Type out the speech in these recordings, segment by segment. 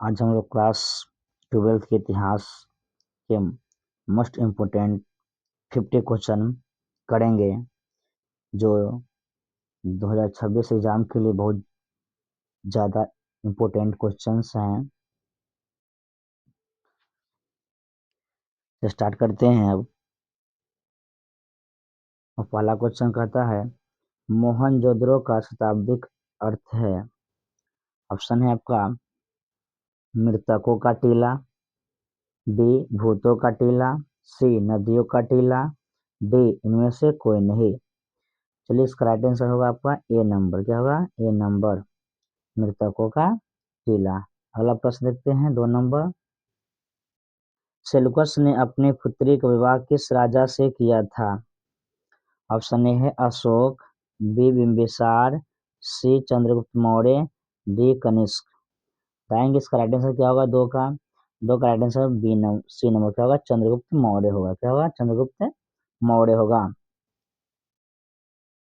आज हम लोग क्लास 12th के इतिहास के मोस्ट इम्पोर्टेंट 50 क्वेश्चन करेंगे जो 2026 एग्जाम के लिए बहुत ज़्यादा इम्पोर्टेंट क्वेश्चंस हैं। तो स्टार्ट करते हैं अब। और पहला क्वेश्चन कहता है मोहनजोदड़ो का शताब्दिक अर्थ है। ऑप्शन है आपका मृतकों का टीला, बी भूतों का टीला, सी नदियों का टीला, डी इनमें से कोई नहीं। चलिए इसका राइट आंसर होगा आपका ए नंबर। क्या होगा? ए नंबर, मृतकों का टीला। अगला प्रश्न देखते हैं 2 नंबर। सेलुकस ने अपनी पुत्री का विवाह किस राजा से किया था? ऑप्शन ए है Ashok, B Bimbisara, C Chandragupta Maurya, D Kanishka. बताएंगे इसका राइट आंसर क्या होगा? दो का right answer B number, C number क्या होगा? चंद्रगुप्त मौर्य होगा। क्या होगा? चंद्रगुप्त मौर्य होगा।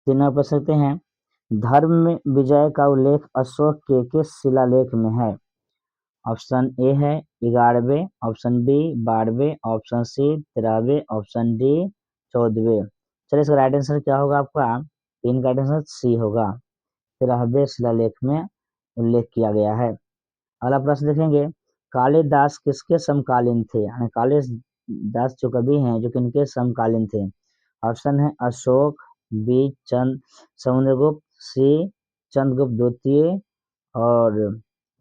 3 नंबर प्रश्न देखते हैं धर्म में विजय का उल्लेख अशोक के किस शिलालेख में है? ऑप्शन ए है 11वें, ऑप्शन बी 12वें, ऑप्शन सी 13वें, ऑप्शन डी 14वें। चलिए इसका राइट आंसर क्या होगा आपका? 3 का राइट आंसर सी होगा। 13वें शिलालेख में उल्लेख किया गया है। अगला प्रश्न देखेंगे कालिदास किसके समकालीन थे? यानी कालिदास जो कवि हैं जो किनके समकालीन थे? ऑप्शन है अशोक, बी समुद्रगुप्त, सी चंद्रगुप्त द्वितीय और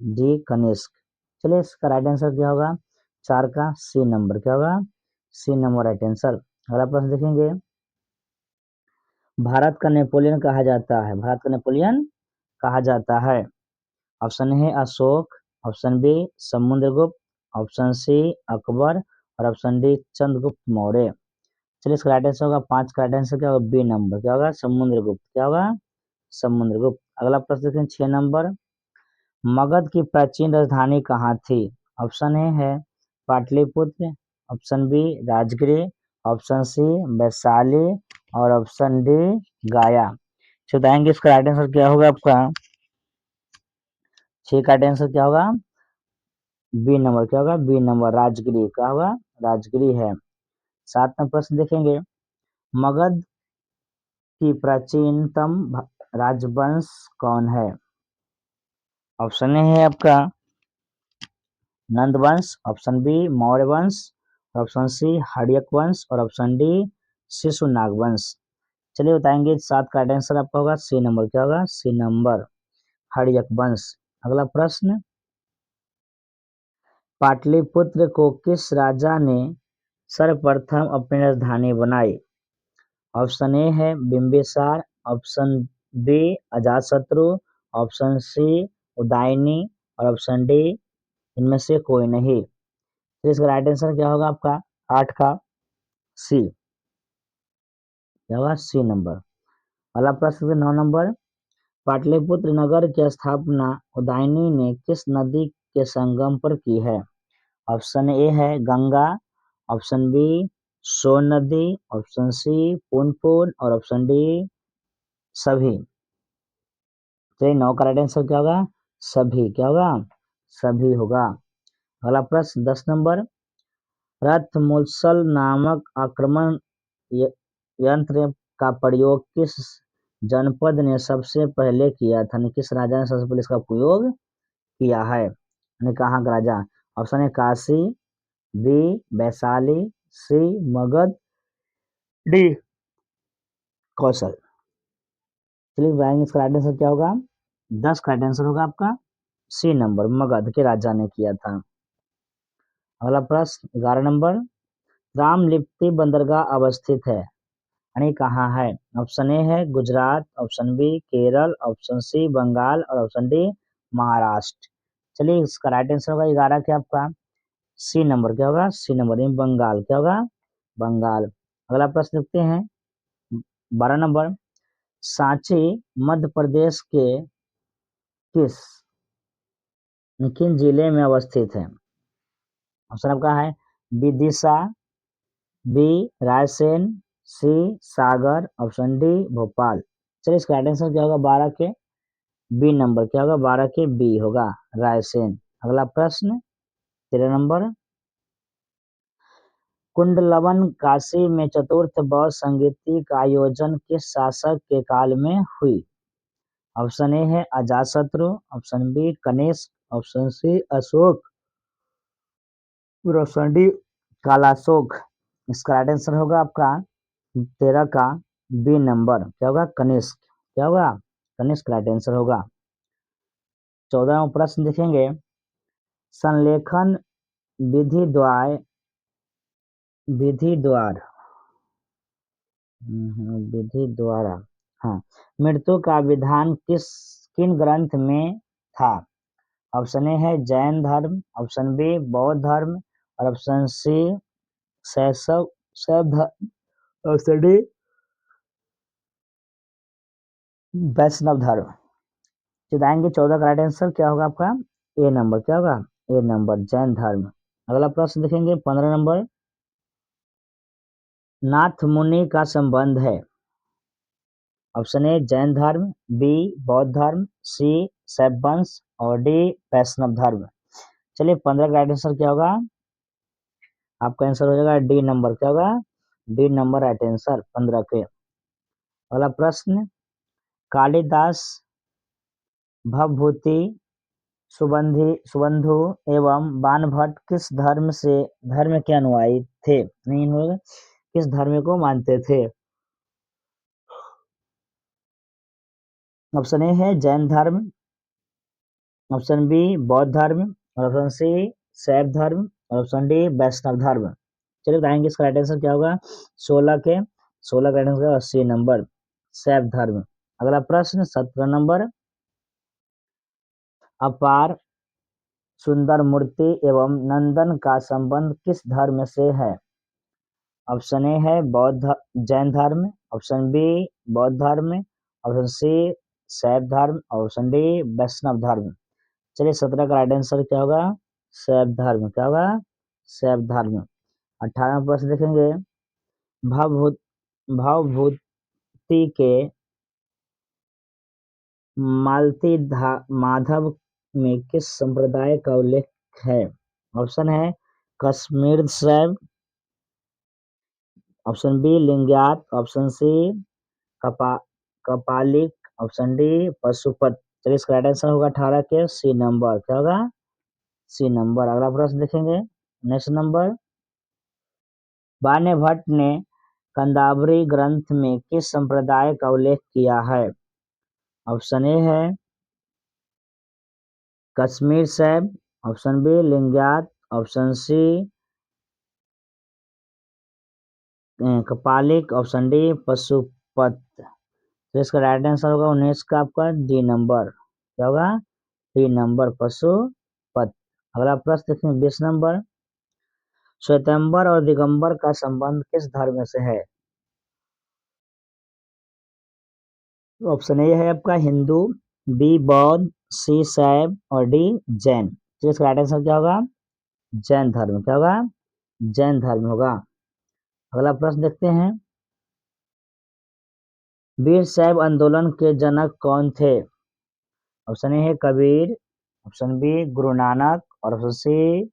डी कनिष्क। चलिए इसका राइट आंसर क्या होगा? 4 का सी नंबर। क्या होगा? C number right answer. अगला प्रश्न देखेंगे भारत का नेपोलियन कहा जाता है। भारत का नेपोलियन कहा जाता है। ऑप्शन है Ashok, option B Samudragupta, option C Akbar और ऑप्शन डी चंद्रगुप्त मौर्य। चलिए इसका राइट आंसर होगा 5 का राइट आंसर क्या होगा? B number. क्या होगा? समुद्रगुप्त। क्या होगा? समुद्रगुप्त। अगला प्रश्न देखें 6 नंबर। मगध की प्राचीन राजधानी कहाँ थी? ऑप्शन ए है Pataliputra, option B Rajgriha, option C Vaishali और ऑप्शन डी गाया। बताएंगे इसका राइट आंसर क्या होगा आपका? 6 का राइट आंसर क्या होगा? B number. क्या होगा? B number Rajgriha. क्या होगा? राजगृह है। 7 नंबर प्रश्न देखेंगे मगध की प्राचीनतम राजवंश कौन है? ऑप्शन ए है आपका नंद वंश, ऑप्शन बी मौर्य वंश, ऑप्शन सी हर्यक वंश और ऑप्शन डी शिशुनाग वंश। चलिए बताएंगे 7 का राइट आंसर आपका होगा सी नंबर। क्या होगा? सी नंबर हर्यक वंश। अगला प्रश्न पाटलिपुत्र को किस राजा ने सर्वप्रथम अपनी राजधानी बनाई? ऑप्शन ए है Bimbisara, option B Ajatashatru, option C Udayin और ऑप्शन डी इनमें से कोई नहीं। तो इसका राइट आंसर क्या होगा आपका? 8 का सी। क्या होगा? C number. अगला प्रश्न 9 नंबर। पाटलिपुत्र नगर की स्थापना उदयनी ने किस नदी के संगम पर की है? ऑप्शन ए है गंगा, ऑप्शन बी सोन नदी, ऑप्शन सी पुनपुन और ऑप्शन डी सभी। तो 9 का राइट आंसर क्या होगा? सभी। क्या होगा? सभी होगा। अगला प्रश्न 10 नंबर। रथमोत्सल नामक आक्रमण यंत्र का प्रयोग किस जनपद ने सबसे पहले किया था? किस राजा ने सबसे पहले इसका प्रयोग किया है? कहाँ का राजा? ऑप्शन है काशी, बी वैशाली, सी मगध, डी कौशल। चलिए बताएंगे इसका राइट आंसर क्या होगा? 10 का राइट आंसर होगा आपका सी नंबर, मगध के राजा ने किया था। अगला प्रश्न 11 नंबर। रामलिप्ति बंदरगाह अवस्थित है यानी कहाँ है? ऑप्शन ए है Gujarat, option B Kerala, option C Bengal और ऑप्शन डी महाराष्ट्र। चलिए इसका राइट आंसर होगा 11 क्या आपका? C number. क्या होगा? सी नंबर यानी बंगाल। क्या होगा? बंगाल। अगला प्रश्न देखते हैं 12 नंबर। सांची मध्य प्रदेश के किस किन जिले में अवस्थित है? ऑप्शन आपका है विदिशा, बी रायसेन, सी सागर, ऑप्शन डी भोपाल। चलिए इसका राइट आंसर क्या होगा? 12 के बी नंबर। क्या होगा? 12 के बी होगा रायसेन। अगला प्रश्न 13 नंबर, कुंडलवन काशी में चतुर्थ बौद्ध संगीति का आयोजन किस शासक के काल में हुई? ऑप्शन ए है Ajatashatru, option B Kanishka, option C Ashok, और ऑप्शन डी कालाशोक। इसका राइट आंसर होगा आपका 13 का बी नंबर, क्या होगा कनिष्क, क्या होगा कनिष्क राइट आंसर होगा। 14वां प्रश्न देखेंगे, संलेखन विधि द्वार विधि द्वार विधि द्वारा, हाँ, मृत्यु का विधान किन ग्रंथ में था? ऑप्शन ए है जैन धर्म, ऑप्शन बी बौद्ध धर्म, और ऑप्शन सी शैव शैव धर्म, ऑप्शन डी वैष्णव धर्म। चिदाएंगे 14 का राइट आंसर क्या होगा आपका ए नंबर, क्या होगा ए नंबर जैन धर्म। अगला प्रश्न देखेंगे 15 नंबर, नाथ मुनि का संबंध है? ऑप्शन ए जैन धर्म, बी बौद्ध धर्म, सी शैव वंश, और डी वैष्णव धर्म। चलिए 15 का राइट आंसर क्या होगा, आपका आंसर हो जाएगा डी नंबर, क्या होगा डी नंबर राइट आंसर 15 के। अगला प्रश्न, कालिदास भवभूति सुबंधु एवं बाणभट्ट किस धर्म के अनुयायी थे? नहीं होगा, किस धर्म को मानते थे? ऑप्शन ए है जैन धर्म, ऑप्शन बी बौद्ध धर्म, और ऑप्शन सी शैव धर्म, और ऑप्शन डी वैष्णव धर्म। चलिए बताएंगे इसका राइट आंसर क्या होगा 16 का राइट आंसर 80 नंबर शैव धर्म। अगला प्रश्न 17 नंबर, अपार सुंदर मूर्ति एवं नंदन का संबंध किस धर्म से है? ऑप्शन ए है जैन धर्म, ऑप्शन बी बौद्ध धर्म, ऑप्शन सी शैव धर्म, और ऑप्शन डी वैष्णव धर्म। चलिए 17 का राइट आंसर क्या होगा शैव धर्म, क्या होगा शैव धर्म। 18वां प्रश्न देखेंगे, भावभूत भावभूति के मालती माधव में किस संप्रदाय का उल्लेख है? ऑप्शन है Kashmir Shaiva, option B Lingayat, option C कपा कपालिक, ऑप्शन डी पशुपत। चलिए इसका राइट आंसर होगा 18 के सी नंबर, क्या होगा सी नंबर। अगला प्रश्न देखेंगे नेक्स्ट नंबर, वाण्यभट्ट ने कंदावरी ग्रंथ में किस संप्रदाय का उल्लेख किया है? ऑप्शन ए है Kashmir Shaiva, option B Lingayat, option C Kapalika, option D Pashupata. तो इसका राइट आंसर होगा 19 का आपका डी नंबर, क्या होगा डी नंबर पशुपत। अगला प्रश्न देखें 20 नंबर, श्वेतांबर और दिगंबर का संबंध किस धर्म से है? ऑप्शन ए है आपका हिंदू, बी बौद्ध, सी शैव, और डी जैन। तो इसका राइट आंसर क्या होगा जैन धर्म, क्या होगा जैन धर्म होगा। अगला प्रश्न देखते हैं, वीर शैव आंदोलन के जनक कौन थे? ऑप्शन ए है कबीर, ऑप्शन बी गुरु नानक, और option C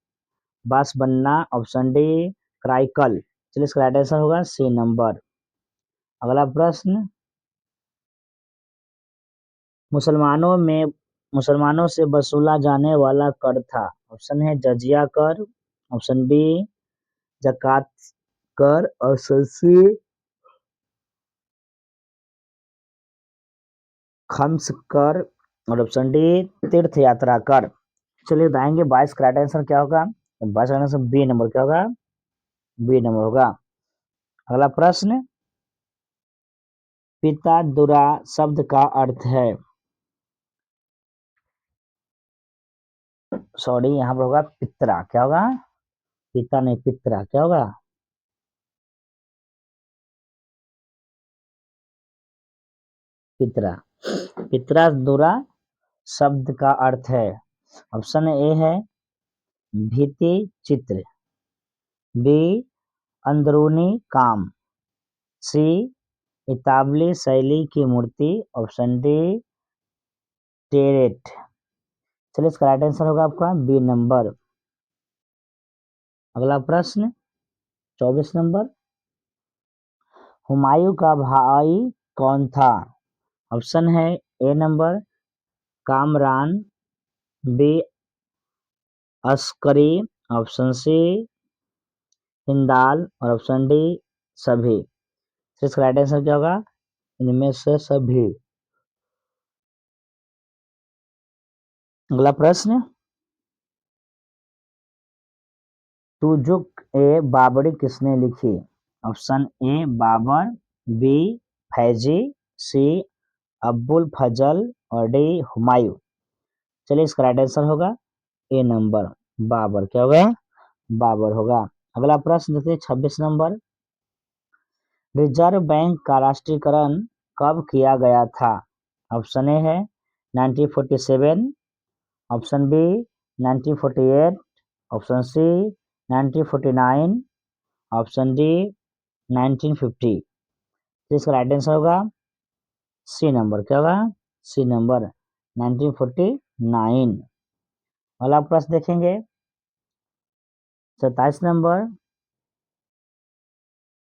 बासबन्ना, option D Karaikal. चलिए इसका राइट आंसर होगा सी नंबर। अगला प्रश्न, मुसलमानों से वसूला जाने वाला कर था? ऑप्शन है जजिया कर, ऑप्शन बी जकात कर, ऑप्शन सी खम्स कर, और ऑप्शन डी तीर्थ यात्रा कर। चलिए बताएंगे 22 का राइट आंसर क्या होगा, 22 का आंसर बी नंबर, क्या होगा बी नंबर होगा। अगला प्रश्न, पिता दुरा शब्द का अर्थ है? सॉरी यहाँ पर होगा पितरा, क्या होगा पिता नहीं पितरा, क्या होगा पितरा। पितरा दुरा शब्द का अर्थ है, ऑप्शन ए है भित्ति चित्र, बी अंदरूनी काम, सी इतावली शैली की मूर्ति, ऑप्शन डी टेरेट। चलिए इसका राइट आंसर होगा आपका बी नंबर। अगला प्रश्न 24 नंबर, हुमायूं का भाई कौन था? ऑप्शन है A number Kamran, B Askari, option C Hindal और ऑप्शन डी सभी। तो इसका राइट आंसर क्या होगा? इनमें से सभी। अगला प्रश्न, तुजुक ए बाबरी किसने लिखी? Option A Babur, B Faizi, C Abul Fazl और डी हुमायूं। चलिए इसका राइट आंसर होगा ए नंबर बाबर। क्या होगा? बाबर होगा। अगला प्रश्न देखिए 26 नंबर, रिजर्व बैंक का राष्ट्रीयकरण कब किया गया था? ऑप्शन ए है 1947, option B 1948, option C 1949, option D 1950। तो इसका राइट आंसर होगा सी नंबर। क्या होगा? C number 1949। अगला प्रश्न देखेंगे 27 नंबर,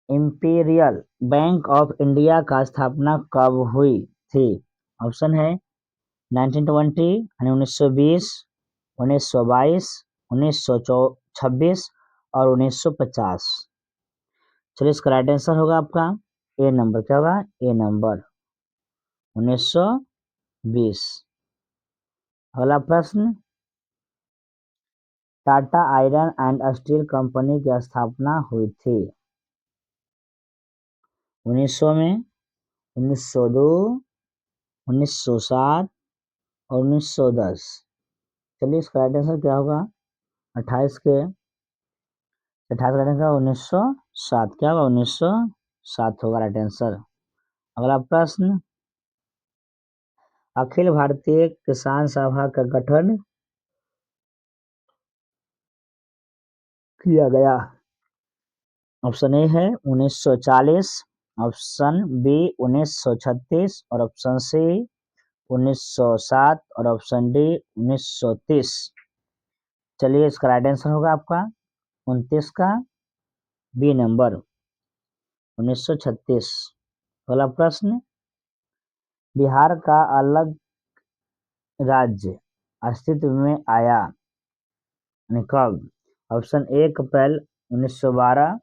इंपीरियल बैंक ऑफ इंडिया का स्थापना कब हुई थी? ऑप्शन है 1920 यानी 1920, 1922, 1926 और 1950। चलिए इसका राइट आंसर होगा आपका ए नंबर। क्या होगा? ए नंबर 1920। अगला प्रश्न, Tata iron and steel company की स्थापना हुई थी 1900 में, 1902, 1907 और 1910। चलिए इसका राइट आंसर क्या होगा? 28 के 28 का राइट आंसर 1907। क्या होगा? 1907 होगा राइट आंसर। अगला प्रश्न, अखिल भारतीय किसान सभा का गठन किया गया? ऑप्शन ए है 1940, ऑप्शन बी 1936 और ऑप्शन सी 1907 और ऑप्शन डी 1930। चलिए इसका राइट आंसर होगा आपका 29 का बी नंबर 1936। अगला प्रश्न, बिहार का अलग राज्य अस्तित्व में आया यानी कब? ऑप्शन ए 1 अप्रैल 1912,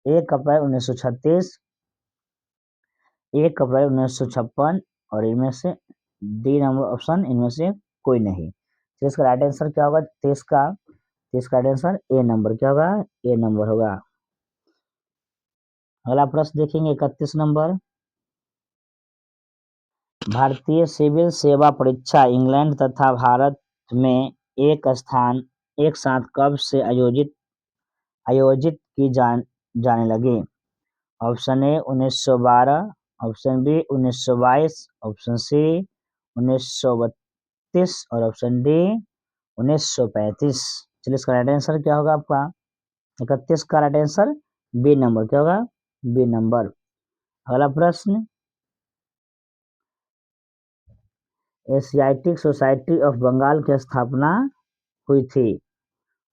1 अप्रैल 1936, 1 अप्रैल 1956 और इनमें से डी नंबर ऑप्शन इनमें से कोई नहीं। तो इसका राइट आंसर क्या होगा? 30 का 30 का राइट आंसर ए नंबर। क्या होगा? ए नंबर होगा। अगला प्रश्न देखेंगे 31 नंबर, भारतीय सिविल सेवा परीक्षा इंग्लैंड तथा भारत में एक साथ कब से आयोजित की जाने लगी? Option A 1912, option B 1922, option C 1932 और ऑप्शन डी 1935। चलिए इसका राइट आंसर क्या होगा आपका? 31 का राइट आंसर बी नंबर। क्या होगा? B number. अगला प्रश्न, एशियाटिक सोसाइटी ऑफ बंगाल की स्थापना हुई थी?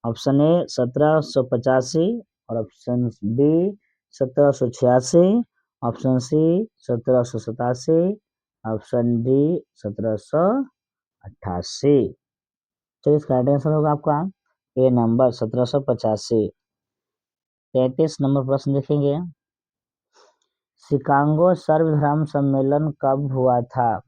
ऑप्शन ए 1785 और option B 1786, option C 1787, option D 1788। चलिए इसका राइट आंसर होगा आपका ए नंबर 1785। 33 नंबर प्रश्न देखेंगे, शिकागो सर्वधर्म सम्मेलन कब हुआ था?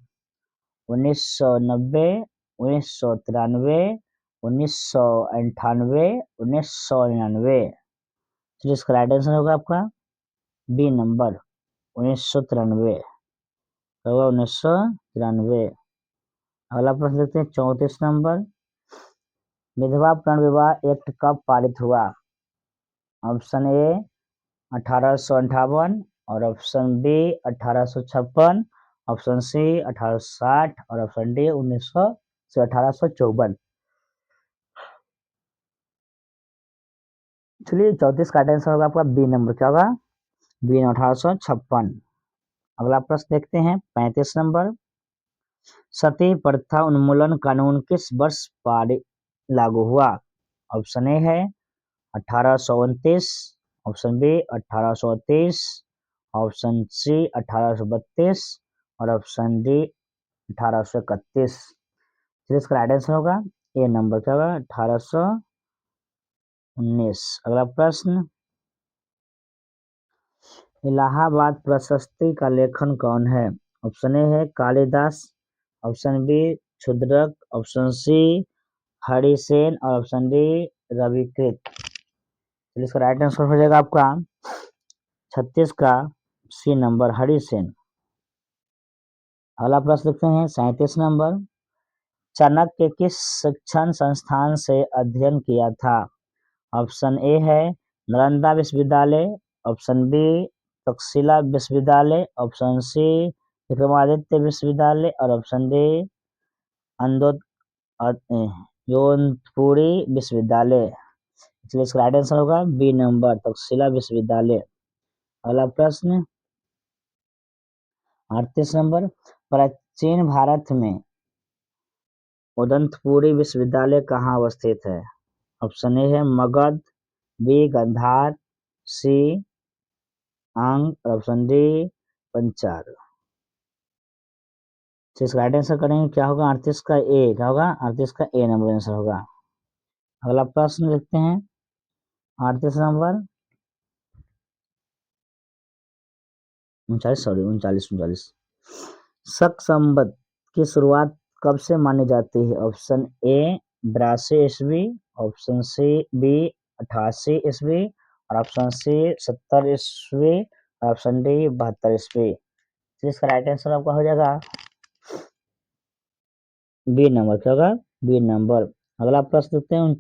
1990, 1993, 1998, 1999। चलिए इसका राइट आंसर होगा आपका बी नंबर 1993 होगा 1993। अगला प्रश्न देखते हैं 34 नंबर, विधवा पुनर्विवाह एक्ट कब पारित हुआ? ऑप्शन ए 1858 और ऑप्शन बी 1856, ऑप्शन सी 1860 और ऑप्शन डी 1900 से 1854। चलिए 34 का आंसर होगा आपका बी नंबर। क्या होगा? बी 1856। अगला प्रश्न देखते हैं 35 नंबर, सती प्रथा उन्मूलन कानून किस वर्ष लागू हुआ? ऑप्शन ए है 1829, ऑप्शन बी 1830, ऑप्शन सी 1832 और ऑप्शन डी 1831। तो इसका राइट आंसर होगा ए नंबर, क्या होगा 1819। अगला प्रश्न, इलाहाबाद प्रशस्ति का लेखन कौन है? ऑप्शन ए है Kalidasa, option B Shudraka, option C Harisena और ऑप्शन डी रविकृत। तो इसका राइट आंसर हो जाएगा आपका 36 का सी नंबर हरिसेन। अगला प्रश्न लिखते हैं 37 नंबर, चाणक्य किस शिक्षण संस्थान से अध्ययन किया था? ऑप्शन ए है नालंदा विश्वविद्यालय, ऑप्शन बी तक्षशिला विश्वविद्यालय, ऑप्शन सी विक्रमादित्य विश्वविद्यालय और ऑप्शन डी योनपुरी विश्वविद्यालय। इसलिए इसका राइट आंसर होगा बी नंबर तक्षशिला विश्वविद्यालय। अगला प्रश्न 38 नंबर, प्राचीन भारत में उदंतपुरी विश्वविद्यालय कहाँ अवस्थित है? ऑप्शन ए है मगध, बी गांधार, सी आंग और ऑप्शन डी पंचार। तो इसका राइट आंसर करेंगे क्या होगा 38 का ए, क्या होगा 38 का ए नंबर आंसर होगा। अगला प्रश्न लिखते हैं 38 नंबर 39 शक संवत की शुरुआत कब से मानी जाती है? ऑप्शन ए 82 ईस्वी, ऑप्शन सी बी 88 ईस्वी और ऑप्शन सी 70 ईस्वी और ऑप्शन डी 72 ईस्वी। तो इसका राइट आंसर आपका हो जाएगा बी नंबर, क्या होगा बी नंबर। अगला प्रश्न देखते हैं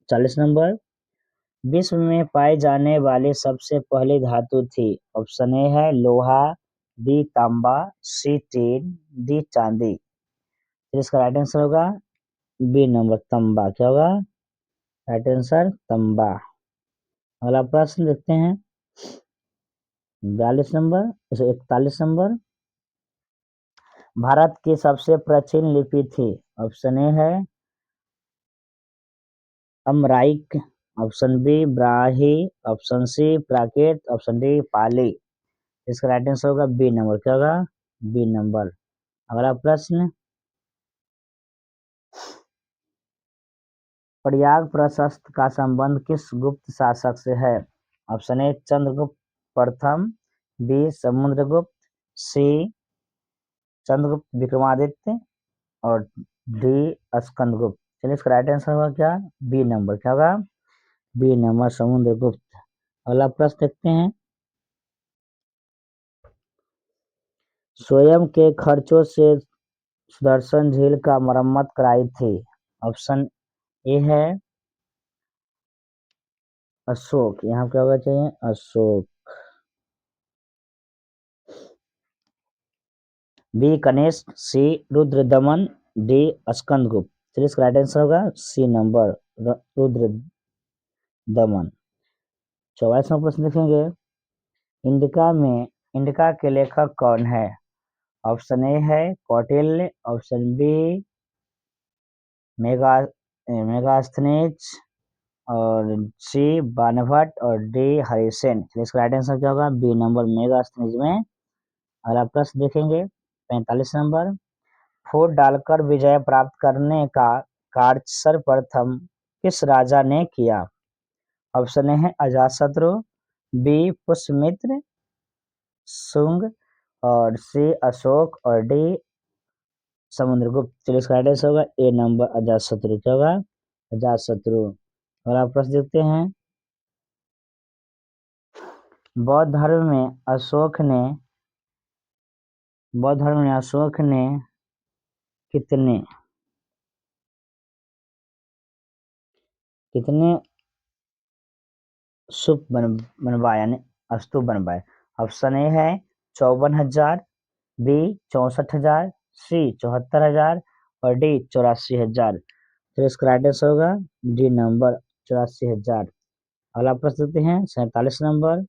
40 नंबर, विश्व में पाई जाने वाली सबसे पहली धातु थी? ऑप्शन ए है लोहा, बी तांबा, सी टीन, डी चांदी। फिर इसका राइट आंसर होगा बी नंबर तांबा, क्या होगा राइट आंसर तांबा। अगला प्रश्न देखते हैं 42 नंबर 41 नंबर, भारत की सबसे प्राचीन लिपि थी? ऑप्शन ए है अमराइक, option B Brahui, option C प्राकृत, ऑप्शन डी पाली। इसका राइट आंसर होगा बी नंबर, क्या होगा बी नंबर। अगला प्रश्न, प्रयाग प्रशस्त का संबंध किस गुप्त शासक से है? ऑप्शन ए चंद्रगुप्त प्रथम, बी समुद्रगुप्त, सी चंद्रगुप्त विक्रमादित्य और डी स्कंदगुप्त। चलिए इसका राइट आंसर होगा क्या बी नंबर, क्या होगा बी नंबर समुद्रगुप्त। अगला प्रश्न देखते हैं, स्वयं के खर्चों से सुदर्शन झील का मरम्मत कराई थी? ऑप्शन ए है अशोक, यहाँ क्या होगा चाहिए अशोक, बी गणेश, सी रुद्रदमन, डी स्कंदगुप्त। चलिए इसका राइट आंसर होगा सी नंबर रुद्रदमन। 44वां प्रश्न देखेंगे, इंडिका के लेखक कौन है? ऑप्शन ए है Kautilya, option B mega Megasthenes और सी बाणभट्ट और डी हरिसेन। चलिए इसका राइट आंसर क्या होगा बी नंबर मेगास्थनीज में। अगला प्रश्न देखेंगे 45 नंबर, फूट डालकर विजय प्राप्त करने का कार्य सर्वप्रथम किस राजा ने किया? ऑप्शन ए है अजातशत्रु, बी पुष्यमित्र शुंग और सी अशोक और डी समुद्रगुप्त। चलिए इसका राइट आंसर होगा ए नंबर अजातशत्रु, क्या होगा अजातशत्रु। अगला प्रश्न देखते हैं, बौद्ध धर्म में अशोक ने कितने कितने स्तूप बनवाए यानी स्तूप बनवाए? ऑप्शन ए है 54,000, बी 64,000, सी 74,000 और डी 84,000। तो इसका राइट आंसर होगा डी नंबर 84,000। अगला प्रश्न देखते हैं 47 नंबर,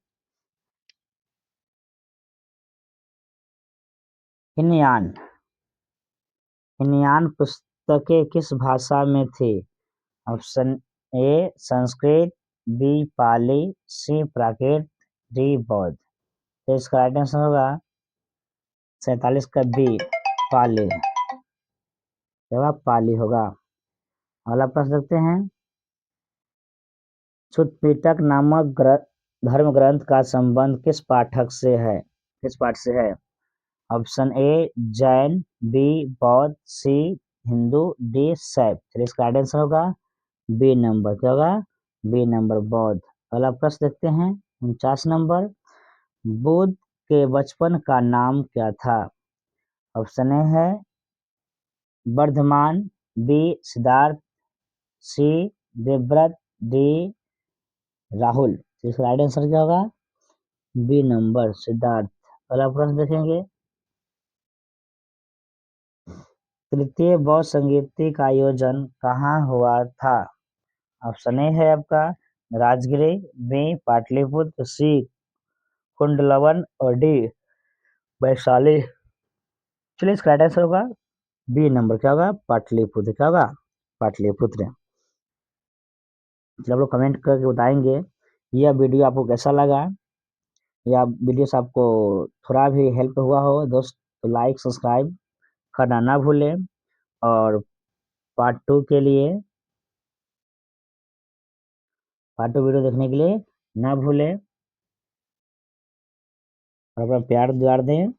हिनयान हिनयान पुस्तकें किस भाषा में थी? Option A Sanskrit, B Pali, C Prakrit, D बौद्ध। तो इसका राइट आंसर होगा 47 का बी पाली। जवाब पाली होगा। अगला प्रश्न देखते हैं। सुत्पिटक नामक धर्म ग्रंथ का संबंध किस पाठक से है, किस पाठ से है? ऑप्शन ए जैन, बी बौद्ध, सी हिंदू, डी शैव। चलिए इसका राइट आंसर होगा बी नंबर। क्या होगा? बी नंबर बौद्ध। अगला प्रश्न देखते हैं 49 नंबर। बुद्ध के बचपन का नाम क्या था? ऑप्शन ए है Vardhaman, B Siddhartha, C Devavrat, D Rahul. तो इसका राइट आंसर क्या होगा? B number Siddhartha. अगला प्रश्न देखेंगे। तृतीय बौद्ध संगीति का आयोजन कहाँ हुआ था? ऑप्शन ए है आपका राजगीर, बी पाटलिपुत्र, सी कुंडलवन और डी वैशाली। चलिए इसका राइट आंसर होगा बी नंबर। क्या होगा? पाटलिपुत्र। क्या होगा? पाटलिपुत्र। चलिए आप लोग कमेंट करके बताएंगे यह वीडियो आपको कैसा लगा, या वीडियो से आपको थोड़ा भी हेल्प हुआ हो दोस्त, तो लाइक सब्सक्राइब करना ना भूलें। और पार्ट 2 के लिए, पार्ट 2 वीडियो देखने के लिए ना भूलें और अपना प्यार दुलार दें।